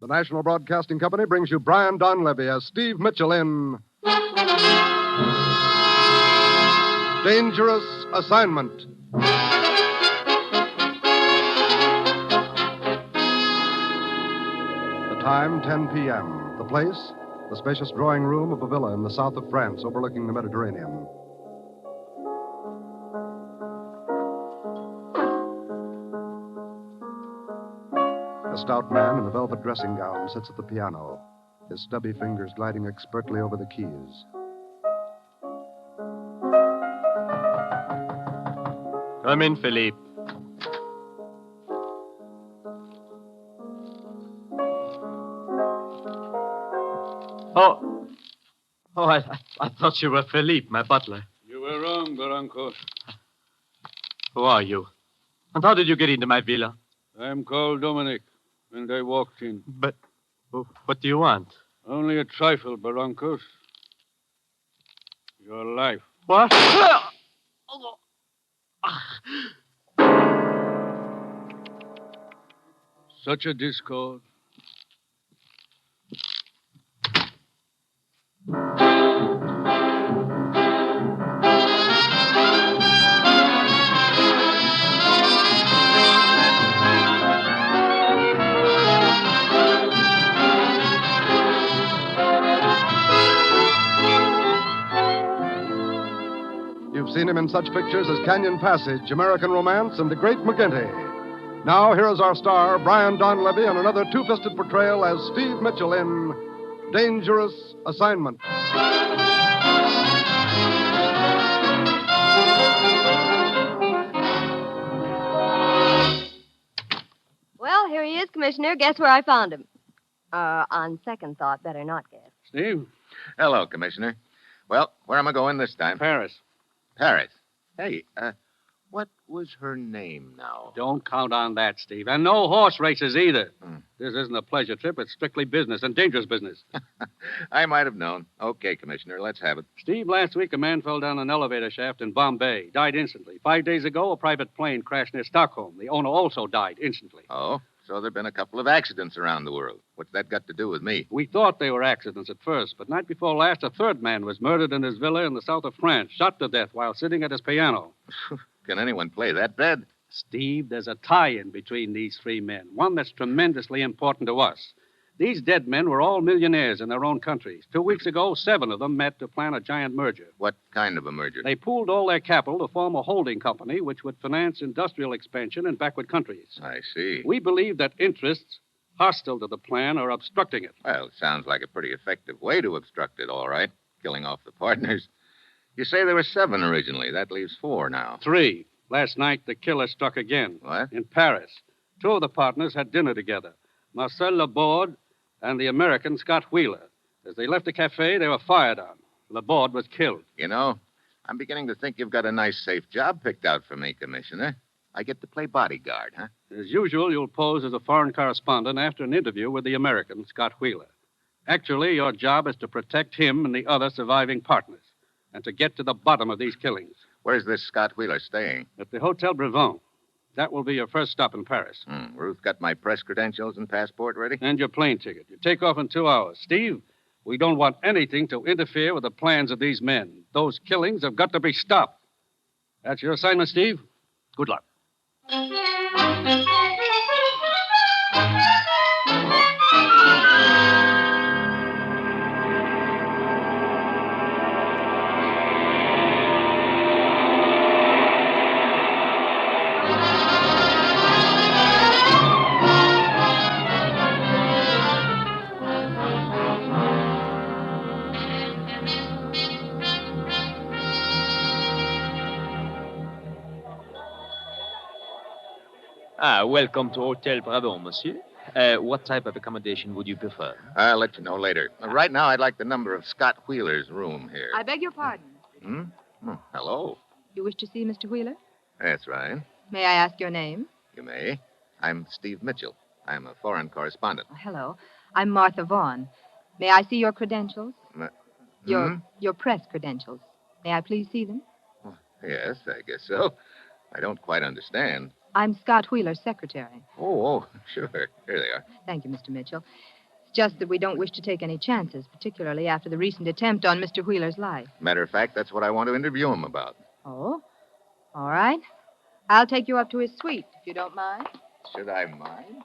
The National Broadcasting Company brings you Brian Donlevy as Steve Mitchell in Dangerous Assignment. The time, 10 p.m. The place, the spacious drawing room of a villa in the south of France overlooking the Mediterranean. A stout man in a velvet dressing gown sits at the piano, his stubby fingers gliding expertly over the keys. Come in, Philippe. I thought you were Philippe, my butler. You were wrong, Barranco. Who are you? And how did you get into my villa? I'm called Dominic, and I walked in. But what do you want? Only a trifle, Barrancos. Your life. What? Such a discord. You've seen him in such pictures as Canyon Passage, American Romance, and The Great McGinty. Now, here is our star, Brian Donlevy, in another two-fisted portrayal as Steve Mitchell in Dangerous Assignment. Well, here he is, Commissioner. Guess where I found him? On second thought, better not guess. Steve? Hello, Commissioner. Well, where am I going this time? Paris. Paris. Hey, what was her name now? Don't count on that, Steve. And no horse races either. This isn't a pleasure trip. It's strictly business, and dangerous business. I might have known. Okay, Commissioner, let's have it. Steve, last week a man fell down an elevator shaft in Bombay. Died instantly. 5 days ago, a private plane crashed near Stockholm. The owner also died instantly. Oh, so there have been a couple of accidents around the world. What's that got to do with me? We thought they were accidents at first, but night before last, a third man was murdered in his villa in the south of France, shot to death while sitting at his piano. Can anyone play that bad? Steve, there's a tie-in between these three men, one that's tremendously important to us. These dead men were all millionaires in their own countries. 2 weeks ago, 7 of them met to plan a giant merger. What kind of a merger? They pooled all their capital to form a holding company which would finance industrial expansion in backward countries. I see. We believe that interests hostile to the plan are obstructing it. Well, it sounds like a pretty effective way to obstruct it, all right. Killing off the partners. You say there were 7 originally. That leaves 4 now. 3. Last night, the killer struck again. What? In Paris. 2 of the partners had dinner together. Marcel Laborde and the American Scott Wheeler. As they left the cafe, they were fired on. Laborde was killed. You know, I'm beginning to think you've got a nice, safe job picked out for me, Commissioner. I get to play bodyguard, huh? As usual, you'll pose as a foreign correspondent after an interview with the American, Scott Wheeler. Actually, your job is to protect him and the other surviving partners, and to get to the bottom of these killings. Where's this Scott Wheeler staying? At the Hotel Brevant. That will be your first stop in Paris. Ruth got my press credentials and passport ready? And your plane ticket. You take off in 2 hours. Steve, we don't want anything to interfere with the plans of these men. Those killings have got to be stopped. That's your assignment, Steve. Good luck. Welcome to Hotel Bravo, monsieur. What type of accommodation would you prefer? I'll let you know later. Right now, I'd like the number of Scott Wheeler's room here. I beg your pardon. Hello. You wish to see Mr. Wheeler? That's right. May I ask your name? You may. I'm Steve Mitchell. I'm a foreign correspondent. Oh, hello. I'm Martha Vaughn. May I see your credentials? Your press credentials. May I please see them? Yes, I guess so. I don't quite understand. I'm Scott Wheeler's secretary. Oh, sure. Here they are. Thank you, Mr. Mitchell. It's just that we don't wish to take any chances, particularly after the recent attempt on Mr. Wheeler's life. Matter of fact, that's what I want to interview him about. Oh? All right. I'll take you up to his suite, if you don't mind. Should I mind?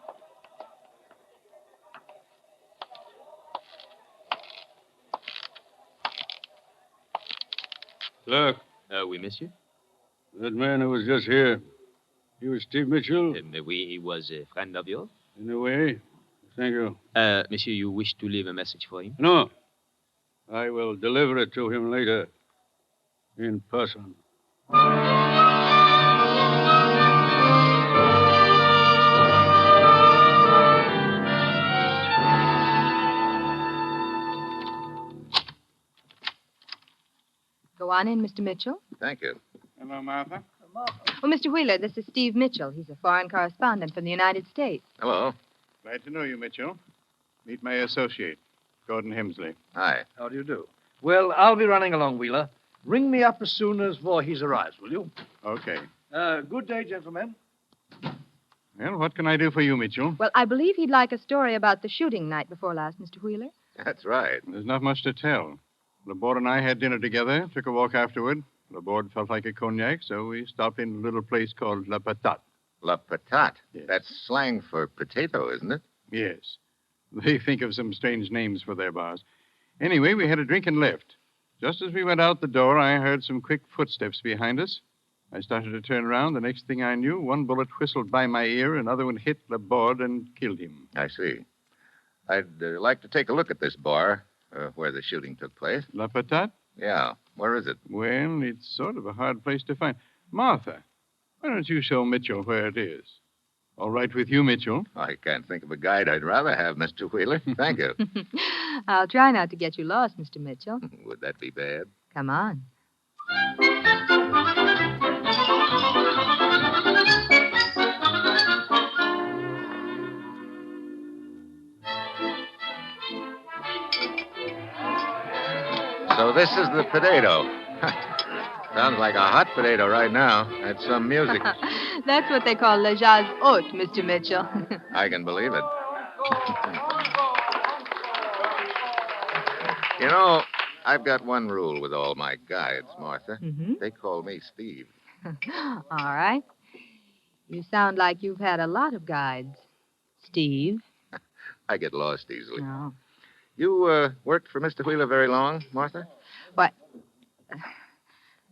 Look, Oui, monsieur. that man who was just here, he was Steve Mitchell, Oui, he was a friend of yours. in a way. Thank you. Monsieur, you wish to leave a message for him? No, I will deliver it to him later, in person. Go on in, Mr. Mitchell. Thank you. Hello, Martha. Oh, Mr. Wheeler, this is Steve Mitchell. He's a foreign correspondent from the United States. Hello. Glad to know you, Mitchell. Meet my associate, Gordon Hemsley. Hi. How do you do? Well, I'll be running along, Wheeler. Ring me up as soon as Voorhees arrives, will you? Okay. Good day, gentlemen. Well, what can I do for you, Mitchell? Well, I believe he'd like a story about the shooting night before last, Mr. Wheeler. That's right. There's not much to tell. Laborde and I had dinner together, took a walk afterward. Laborde felt like a cognac, so we stopped in a little place called La Patate. La patate. Yes. That's slang for potato, isn't it? Yes. They think of some strange names for their bars. Anyway, we had a drink and left. Just as we went out the door, I heard some quick footsteps behind us. I started to turn around. The next thing I knew, one bullet whistled by my ear, another one hit Laborde and killed him. I see. I'd like to take a look at this bar where the shooting took place. La Patate? Yeah. Where is it? Well, it's sort of a hard place to find. Martha, why don't you show Mitchell where it is? All right with you, Mitchell? I can't think of a guide I'd rather have, Mr. Wheeler. Thank you. I'll try not to get you lost, Mr. Mitchell. Would that be bad? Come on. So this is the potato. Sounds like a hot potato right now. That's some music. That's what they call le jazz haute, Mr. Mitchell. I can believe it. You know, I've got one rule with all my guides, Martha. Mm-hmm. They call me Steve. All right. You sound like you've had a lot of guides. Steve? I get lost easily. No. You worked for Mr. Wheeler very long, Martha? What?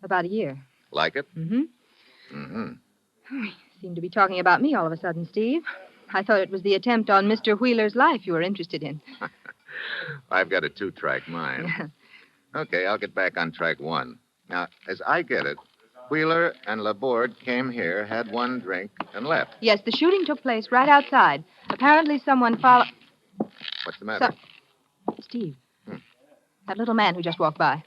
About a year. Like it? Mm-hmm. Mm-hmm. You seem to be talking about me all of a sudden, Steve. I thought it was the attempt on Mr. Wheeler's life you were interested in. I've got a 2-track mind. Okay, I'll get back on track 1. Now, as I get it, Wheeler and Laborde came here, had one drink, and left. Yes, the shooting took place right outside. Apparently someone followed... What's the matter? Steve. That little man who just walked by.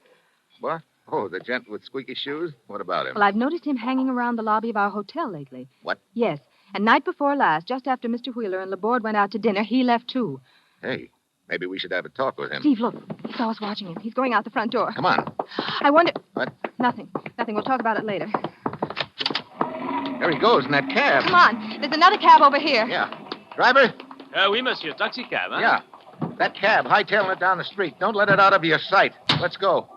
What? Oh, the gent with squeaky shoes? What about him? Well, I've noticed him hanging around the lobby of our hotel lately. What? Yes. And night before last, just after Mr. Wheeler and Laborde went out to dinner, he left too. Hey, maybe we should have a talk with him. Steve, look. He saw us watching him. He's going out the front door. Come on. I wonder... What? Nothing. We'll talk about it later. There he goes in that cab. Come on. There's another cab over here. Yeah. Driver? Oui, monsieur. Taxi cab, huh? Yeah. That cab, hightailing it down the street. Don't let it out of your sight. Let's go.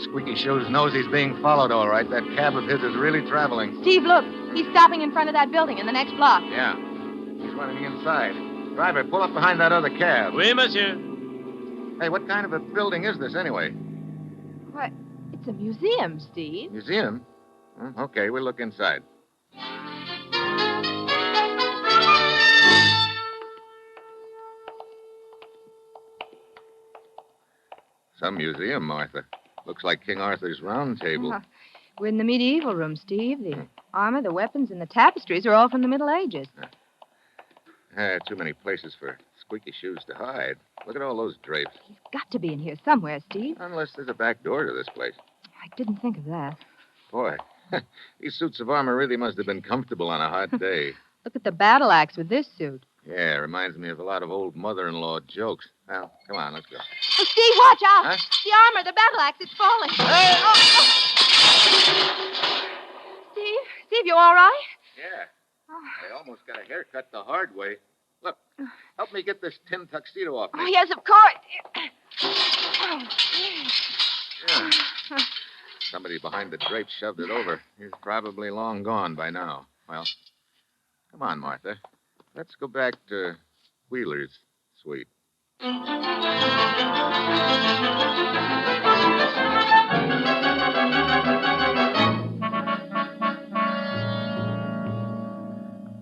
Squeaky Shoes knows he's being followed, all right. That cab of his is really traveling. Steve, look. He's stopping in front of that building in the next block. Yeah. He's running inside. Driver, pull up behind that other cab. Oui, monsieur. Hey, what kind of a building is this anyway? What? It's a museum, Steve. Museum? Okay, we'll look inside. Some museum, Martha. Looks like King Arthur's Round Table. We're in the medieval room, Steve. The armor, the weapons, and the tapestries are all from the Middle Ages. Too many places for Squeaky Shoes to hide. Look at all those drapes. He's got to be in here somewhere, Steve. Unless there's a back door to this place. I didn't think of that. Boy, these suits of armor really must have been comfortable on a hot day. Look at the battle axe with this suit. Yeah, reminds me of a lot of old mother-in-law jokes. Well, come on, let's go. Oh, Steve, watch out! Huh? The armor, the battle axe, it's falling. Hey! Steve, you all right? Yeah. I almost got a haircut the hard way. Look, help me get this tin tuxedo off me. Oh, yes, of course. Yeah. Somebody behind the drape shoved it over. He's probably long gone by now. Well, come on, Martha. Let's go back to Wheeler's suite.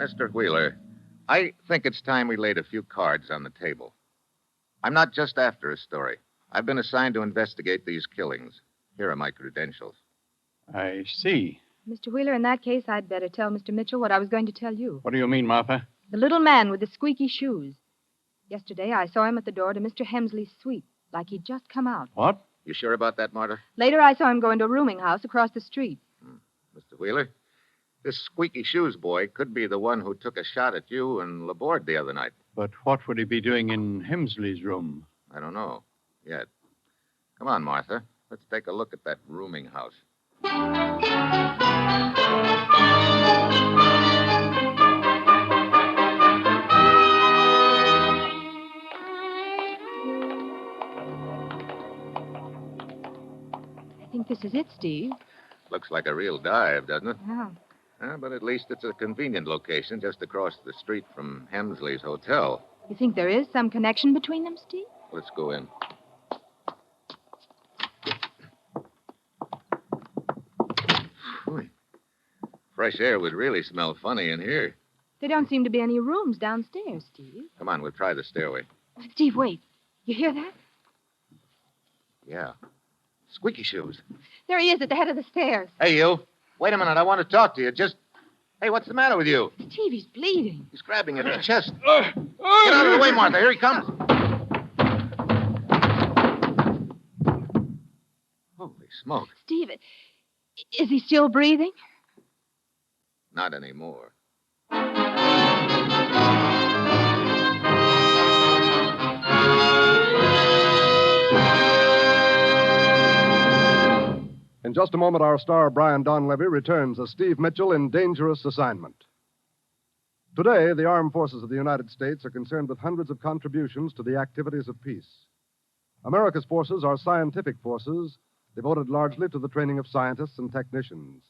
Mr. Wheeler, I think it's time we laid a few cards on the table. I'm not just after a story. I've been assigned to investigate these killings. Here are my credentials. I see. Mr. Wheeler, in that case, I'd better tell Mr. Mitchell what I was going to tell you. What do you mean, Martha? The little man with the squeaky shoes. Yesterday, I saw him at the door to Mr. Hemsley's suite, like he'd just come out. What? You sure about that, Martha? Later, I saw him go into a rooming house across the street. Mr. Wheeler, this squeaky shoes boy could be the one who took a shot at you and Laborde the other night. But what would he be doing in Hemsley's room? I don't know yet. Come on, Martha. Let's take a look at that rooming house. I think this is it, Steve. Looks like a real dive, doesn't it? Yeah. But at least it's a convenient location just across the street from Hemsley's hotel. You think there is some connection between them, Steve? Let's go in. Whew. Fresh air would really smell funny in here. There don't seem to be any rooms downstairs, Steve. Come on, we'll try the stairway. Steve, wait. You hear that? Yeah. Squeaky shoes. There he is at the head of the stairs. Hey, you. Wait a minute. I want to talk to you. Hey, what's the matter with you? Steve, he's bleeding. He's grabbing at the chest. Get out of the way, Martha. Here he comes. Holy smoke. Steve, is he still breathing? Not anymore. In just a moment, our star, Brian Donlevy, returns as Steve Mitchell in Dangerous Assignment. Today, the armed forces of the United States are concerned with hundreds of contributions to the activities of peace. America's forces are scientific forces devoted largely to the training of scientists and technicians,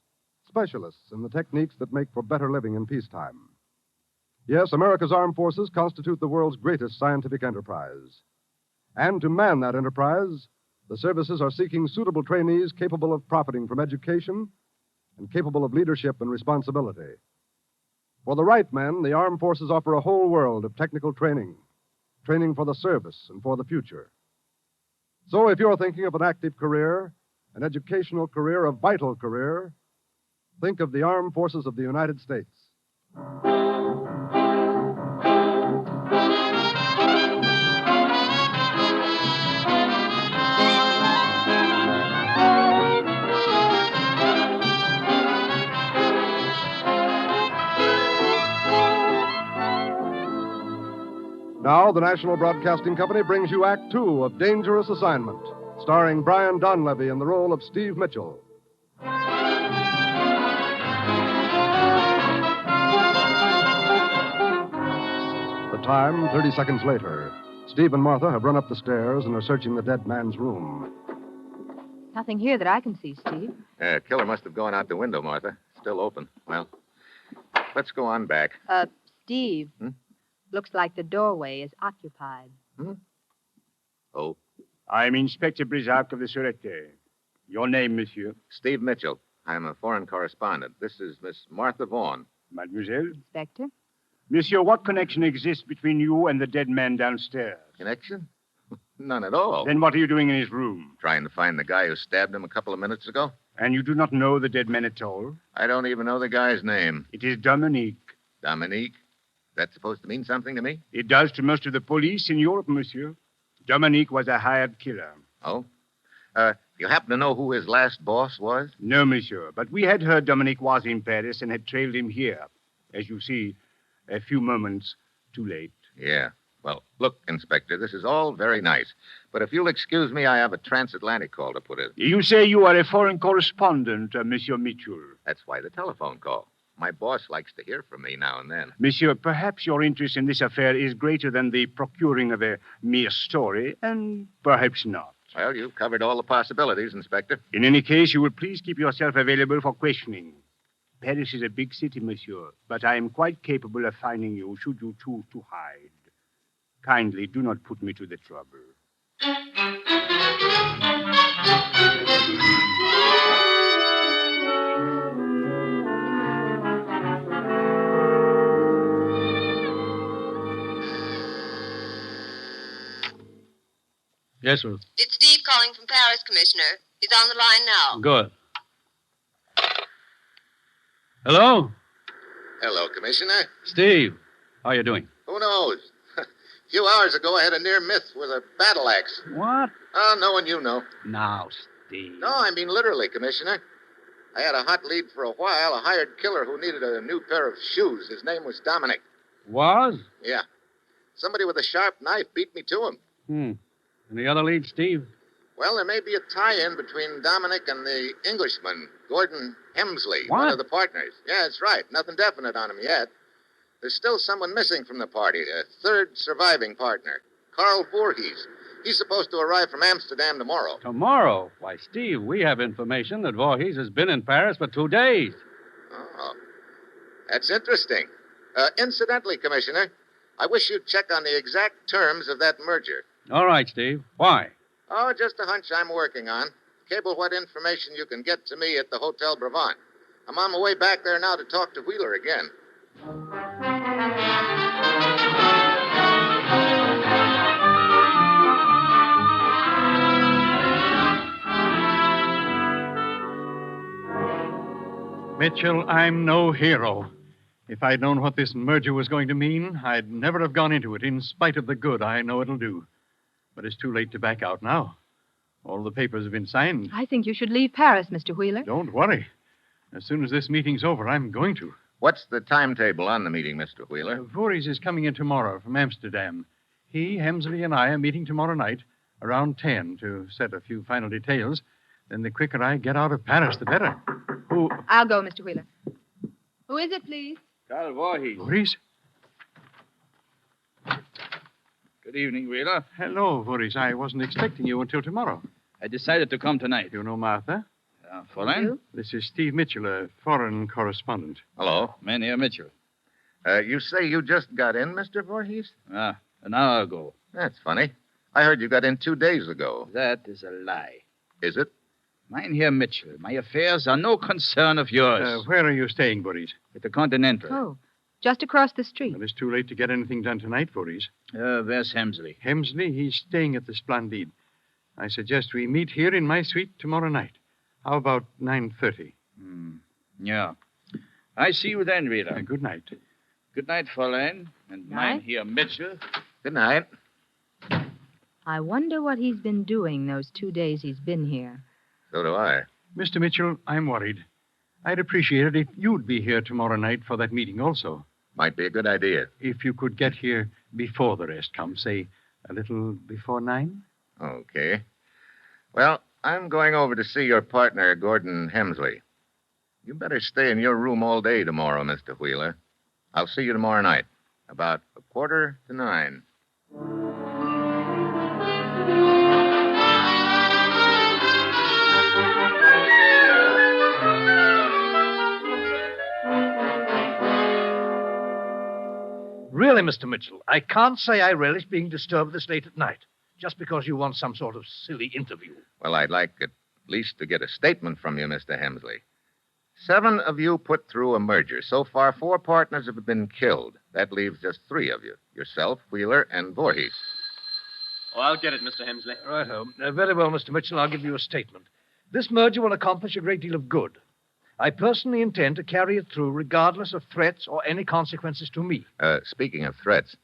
specialists in the techniques that make for better living in peacetime. Yes, America's armed forces constitute the world's greatest scientific enterprise. And to man that enterprise, the services are seeking suitable trainees capable of profiting from education and capable of leadership and responsibility. For the right men, the armed forces offer a whole world of technical training for the service and for the future. So if you're thinking of an active career, an educational career, a vital career, think of the armed forces of the United States. Now, the National Broadcasting Company brings you Act Two of Dangerous Assignment, starring Brian Donlevy in the role of Steve Mitchell. The time, 30 seconds later. Steve and Martha have run up the stairs and are searching the dead man's room. Nothing here that I can see, Steve. Killer must have gone out the window, Martha. Still open. Well, let's go on back. Steve. Looks like the doorway is occupied. Oh, I'm Inspector Brisac of the Sûreté. Your name, monsieur? Steve Mitchell. I'm a foreign correspondent. This is Miss Martha Vaughn. Mademoiselle? Inspector? Monsieur, what connection exists between you and the dead man downstairs? Connection? None at all. Then what are you doing in his room? Trying to find the guy who stabbed him a couple of minutes ago. And you do not know the dead man at all? I don't even know the guy's name. It is Dominique. Dominique? That's supposed to mean something to me? It does to most of the police in Europe, monsieur. Dominique was a hired killer. Oh? You happen to know who his last boss was? No, monsieur. But we had heard Dominique was in Paris and had trailed him here. As you see, a few moments too late. Yeah. Well, look, Inspector, this is all very nice. But if you'll excuse me, I have a transatlantic call to put in. You say you are a foreign correspondent, Monsieur Mitchell. That's why the telephone call. My boss likes to hear from me now and then. Monsieur, perhaps your interest in this affair is greater than the procuring of a mere story, and perhaps not. Well, you've covered all the possibilities, Inspector. In any case, you will please keep yourself available for questioning. Paris is a big city, monsieur, but I am quite capable of finding you should you choose to hide. Kindly do not put me to the trouble. Yes, sir. It's Steve calling from Paris, Commissioner. He's on the line now. Good. Hello? Hello, Commissioner. Steve, how are you doing? Who knows? A few hours ago, I had a near miss with a battle axe. What? Oh, no one you know. Now, Steve. No, I mean literally, Commissioner. I had a hot lead for a while, a hired killer who needed a new pair of shoes. His name was Dominic. Was? Yeah. Somebody with a sharp knife beat me to him. Any other leads, Steve? Well, there may be a tie-in between Dominic and the Englishman, Gordon Hemsley, What? one of the partners. Yeah, that's right. Nothing definite on him yet. There's still someone missing from the party, a third surviving partner, Carl Voorhees. He's supposed to arrive from Amsterdam tomorrow. Tomorrow? Why, Steve, we have information that Voorhees has been in Paris for 2 days. Oh, that's interesting. Incidentally, Commissioner, I wish you'd check on the exact terms of that merger. All right, Steve. Why? Oh, just a hunch I'm working on. Cable what information you can get to me at the Hotel Brevant. I'm on my way back there now to talk to Wheeler again. Mitchell, I'm no hero. If I'd known what this merger was going to mean, I'd never have gone into it, in spite of the good I know it'll do. But it's too late to back out now. All the papers have been signed. I think you should leave Paris, Mr. Wheeler. Don't worry. As soon as this meeting's over, I'm going to. What's the timetable on the meeting, Mr. Wheeler? Voorhees is coming in tomorrow from Amsterdam. He, Hemsley, and I are meeting tomorrow night around 10 to set a few final details. Then the quicker I get out of Paris, the better. Who? I'll go, Mr. Wheeler. Who is it, please? Carl Voorhees. Voorhees? Good evening, Wheeler. Hello, Voorhees. I wasn't expecting you until tomorrow. I decided to come tonight. You know Martha? Fräulein? This is Steve Mitchell, a foreign correspondent. Hello. Mynheer Mitchell. You say you just got in, Mr. Voorhees? An hour ago. That's funny. I heard you got in 2 days ago. That is a lie. Is it? Mynheer Mitchell, my affairs are no concern of yours. Where are you staying, Voorhees? At the Continental. Oh, just across the street. Well, it's too late to get anything done tonight, Voorhees. Where's Hemsley? Hemsley, he's staying at the Splendide. I suggest we meet here in my suite tomorrow night. How about 9:30? Yeah. I see you then, Wheeler. Good night. Good night, Fräulein. And Night. Mynheer Mitchell. Good night. I wonder what he's been doing those 2 days he's been here. So do I. Mr. Mitchell, I'm worried. I'd appreciate it if you'd be here tomorrow night for that meeting also. Might be a good idea. If you could get here before the rest come, say a little before 9? Okay. Well, I'm going over to see your partner, Gordon Hemsley. You better stay in your room all day tomorrow, Mr. Wheeler. I'll see you tomorrow night, about 8:45. Really, Mr. Mitchell, I can't say I relish being disturbed this late at night, just because you want some sort of silly interview. Well, I'd like at least to get a statement from you, Mr. Hemsley. 7 of you put through a merger. So far, 4 partners have been killed. That leaves just 3 of you. Yourself, Wheeler, and Voorhees. Oh, I'll get it, Mr. Hemsley. Righto. Very well, Mr. Mitchell, I'll give you a statement. This merger will accomplish a great deal of good. I personally intend to carry it through regardless of threats or any consequences to me. Speaking of threats,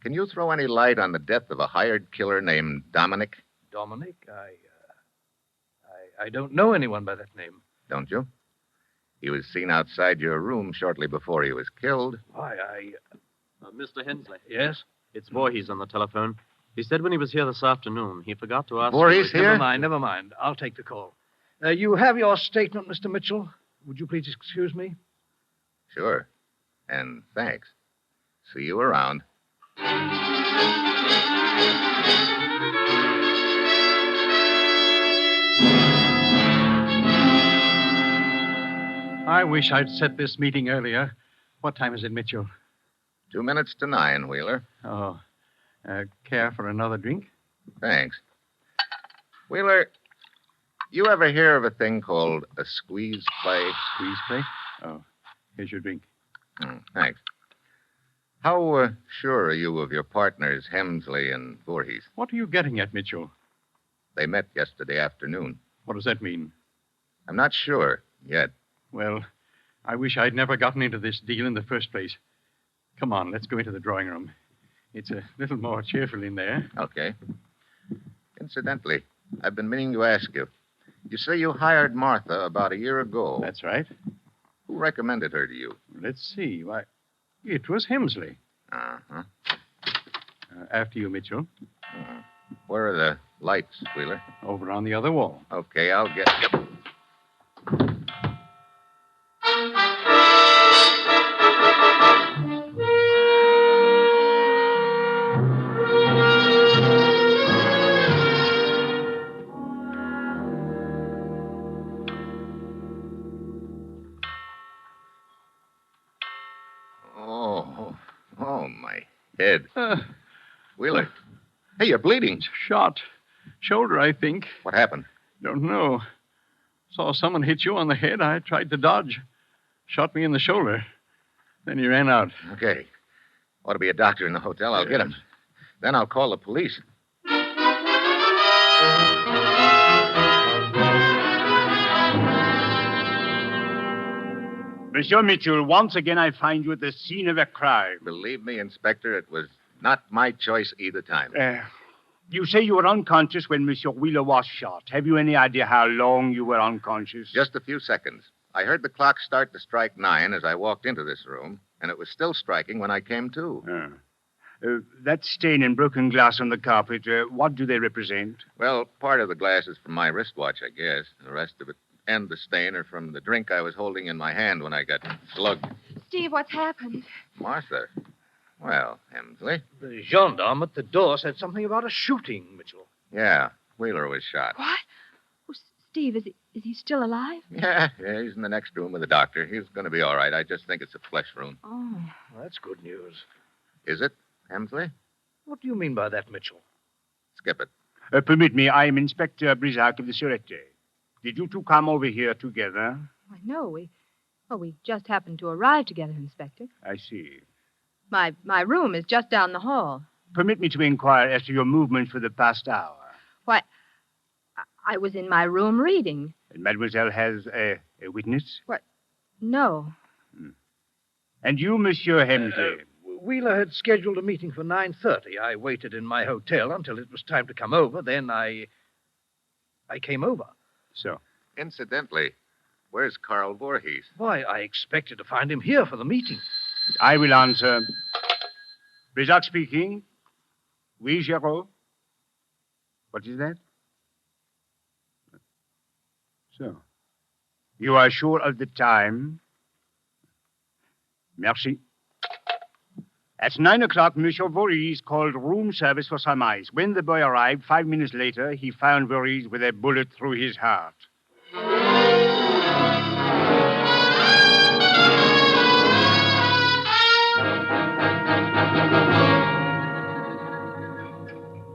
can you throw any light on the death of a hired killer named Dominic? Dominic? I don't know anyone by that name. Don't you? He was seen outside your room shortly before he was killed. Why, Mr. Hensley. Yes? It's Voorhees on the telephone. He said when he was here this afternoon, he forgot to ask Voorhees you... here? Never mind. I'll take the call. You have your statement, Mr. Mitchell. Would you please excuse me? Sure. And thanks. See you around. I wish I'd set this meeting earlier. What time is it, Mitchell? 2 minutes to 9, Wheeler. Oh. Care for another drink? Thanks. Wheeler, you ever hear of a thing called a squeeze play? Squeeze play? Oh. Here's your drink. Thanks. How sure are you of your partners, Hemsley and Voorhees? What are you getting at, Mitchell? They met yesterday afternoon. What does that mean? I'm not sure yet. Well, I wish I'd never gotten into this deal in the first place. Come on, let's go into the drawing room. It's a little more cheerful in there. Okay. Incidentally, I've been meaning to ask you. You say you hired Martha about a year ago. That's right. Who recommended her to you? Let's see. Why, it was Hemsley. Uh-huh. After you, Mitchell. Where are the lights, Wheeler? Over on the other wall. Okay, I'll get... Yep. Oh, my head. Wheeler. Hey, you're bleeding. Shot. Shoulder, I think. What happened? Don't know. Saw someone hit you on the head. I tried to dodge. Shot me in the shoulder. Then he ran out. Okay. Ought to be a doctor in the hotel. I'll get him. Then I'll call the police. Monsieur Mitchell, once again I find you at the scene of a crime. Believe me, Inspector, it was not my choice either time. You say you were unconscious when Monsieur Wheeler was shot. Have you any idea how long you were unconscious? Just a few seconds. I heard the clock start to strike 9 as I walked into this room, and it was still striking when I came to. That stain and broken glass on the carpet, what do they represent? Well, part of the glass is from my wristwatch, I guess. The rest of it and the stain are from the drink I was holding in my hand when I got slugged. Steve, what's happened? Martha. Well, Hemsley. The gendarme at the door said something about a shooting, Mitchell. Yeah, Wheeler was shot. What? Oh, Steve, is he still alive? Yeah, he's in the next room with the doctor. He's going to be all right. I just think it's a flesh wound. Oh. Well, that's good news. Is it, Hemsley? What do you mean by that, Mitchell? Skip it. Permit me, I am Inspector Brisac of the Sûreté. Did you two come over here together? Why, no, we just happened to arrive together, Inspector. I see. My room is just down the hall. Permit me to inquire as to your movements for the past hour. Why, I was in my room reading. And Mademoiselle has a witness? What? No. And you, Monsieur Hemsley? Wheeler had scheduled a meeting for 9:30. I waited in my hotel until it was time to come over. Then I came over. So? Incidentally, where's Carl Voorhees? Why, I expected to find him here for the meeting. I will answer. Brisac speaking. Oui, Giraud. What is that? So. You are sure of the time? Merci. At 9 o'clock, Monsieur Voorhees called room service for some ice. When the boy arrived, 5 minutes later, he found Voorhees with a bullet through his heart.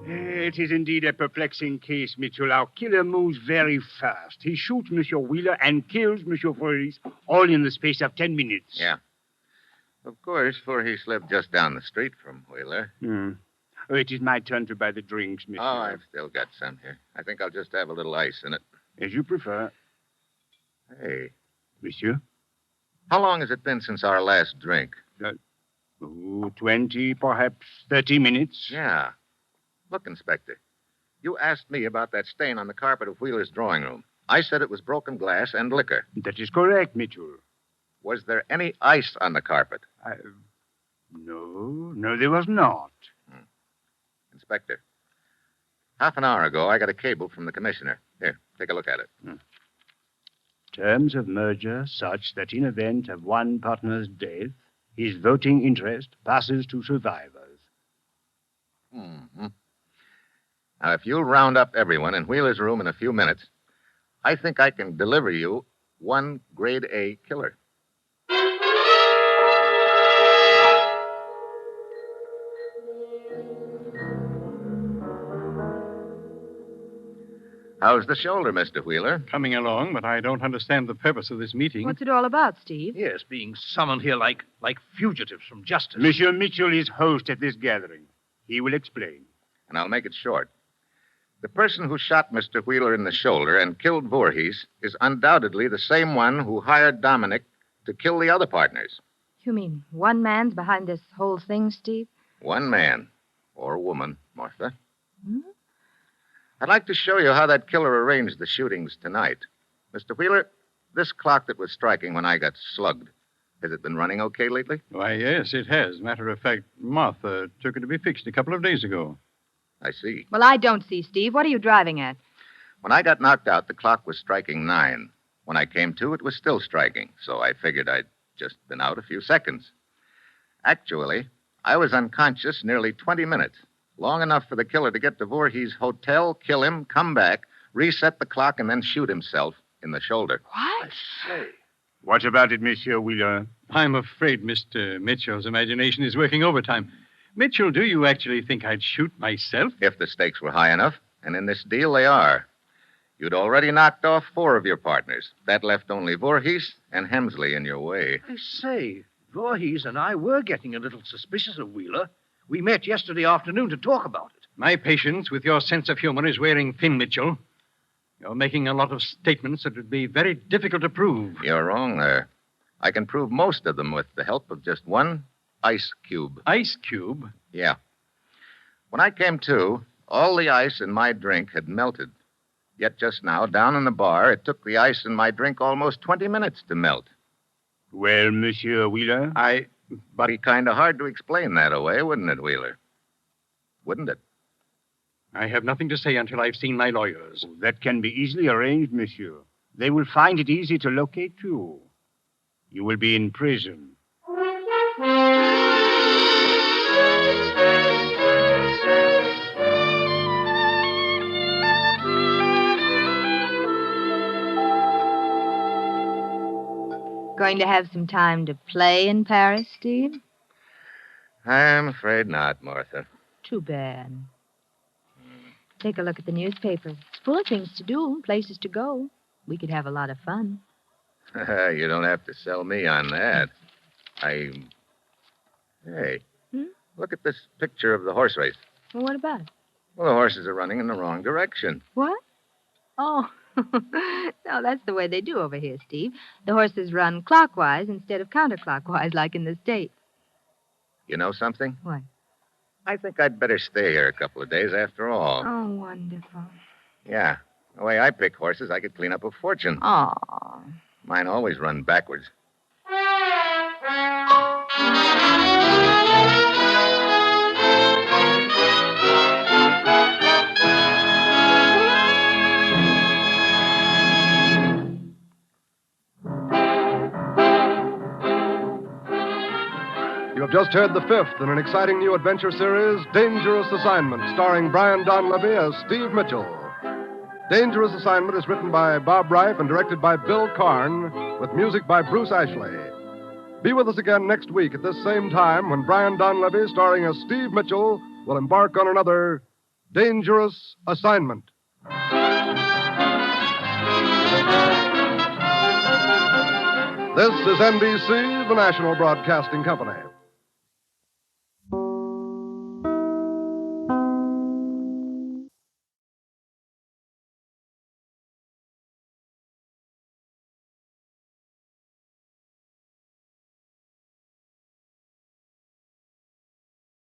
It is indeed a perplexing case, Mitchell. Our killer moves very fast. He shoots Monsieur Wheeler and kills Monsieur Voorhees, all in the space of 10 minutes. Yeah. Of course, Voorhees lived just down the street from Wheeler. Oh, it is my turn to buy the drinks, Monsieur. Oh, I've still got some here. I think I'll just have a little ice in it. As you prefer. Hey. Monsieur? How long has it been since our last drink? 20, perhaps 30 minutes. Yeah. Look, Inspector, you asked me about that stain on the carpet of Wheeler's drawing room. I said it was broken glass and liquor. That is correct, Mitchell. Was there any ice on the carpet? No, there was not. Inspector, half an hour ago, I got a cable from the commissioner. Here, take a look at it. Terms of merger such that in event of one partner's death, his voting interest passes to survivors. Mm-hmm. Now, if you'll round up everyone in Wheeler's room in a few minutes, I think I can deliver you one grade A killer. How's the shoulder, Mr. Wheeler? Coming along, but I don't understand the purpose of this meeting. What's it all about, Steve? Yes, being summoned here like fugitives from justice. Monsieur Mitchell is host at this gathering. He will explain. And I'll make it short. The person who shot Mr. Wheeler in the shoulder and killed Voorhees is undoubtedly the same one who hired Dominic to kill the other partners. You mean one man's behind this whole thing, Steve? One man. Or woman, Martha. Hmm? I'd like to show you how that killer arranged the shootings tonight. Mr. Wheeler, this clock that was striking when I got slugged, has it been running okay lately? Why, yes, it has. Matter of fact, Martha took it to be fixed a couple of days ago. I see. Well, I don't see, Steve. What are you driving at? When I got knocked out, the clock was striking 9. When I came to, it was still striking, so I figured I'd just been out a few seconds. Actually, I was unconscious nearly 20 minutes. Long enough for the killer to get to Voorhees' hotel, kill him, come back, reset the clock, and then shoot himself in the shoulder. What? I say. What about it, Monsieur Wheeler? I'm afraid Mr. Mitchell's imagination is working overtime. Mitchell, do you actually think I'd shoot myself? If the stakes were high enough, and in this deal they are. You'd already knocked off 4 of your partners. That left only Voorhees and Hemsley in your way. I say, Voorhees and I were getting a little suspicious of Wheeler. We met yesterday afternoon to talk about it. My patience with your sense of humor is wearing thin, Mitchell. You're making a lot of statements that would be very difficult to prove. You're wrong there. I can prove most of them with the help of just one ice cube. Ice cube? Yeah. When I came to, all the ice in my drink had melted. Yet just now, down in the bar, it took the ice in my drink almost 20 minutes to melt. Well, Monsieur Wheeler? But be kind of hard to explain that away, wouldn't it, Wheeler? Wouldn't it? I have nothing to say until I've seen my lawyers. Oh, that can be easily arranged, Monsieur. They will find it easy to locate you. You will be in prison. Going to have some time to play in Paris, Steve? I'm afraid not, Martha. Too bad. Take a look at the newspaper. It's full of things to do, places to go. We could have a lot of fun. You don't have to sell me on that. Hey, look at this picture of the horse race. Well, what about it? Well, the horses are running in the wrong direction. What? Oh, no, that's the way they do over here, Steve. The horses run clockwise instead of counterclockwise like in the States. You know something? What? I think I'd better stay here a couple of days after all. Oh, wonderful. Yeah. The way I pick horses, I could clean up a fortune. Aw. Mine always run backwards. You have just heard the 5th in an exciting new adventure series, Dangerous Assignment, starring Brian Donlevy as Steve Mitchell. Dangerous Assignment is written by Bob Reif and directed by Bill Karn, with music by Bruce Ashley. Be with us again next week at this same time when Brian Donlevy, starring as Steve Mitchell, will embark on another Dangerous Assignment. This is NBC, the national broadcasting company.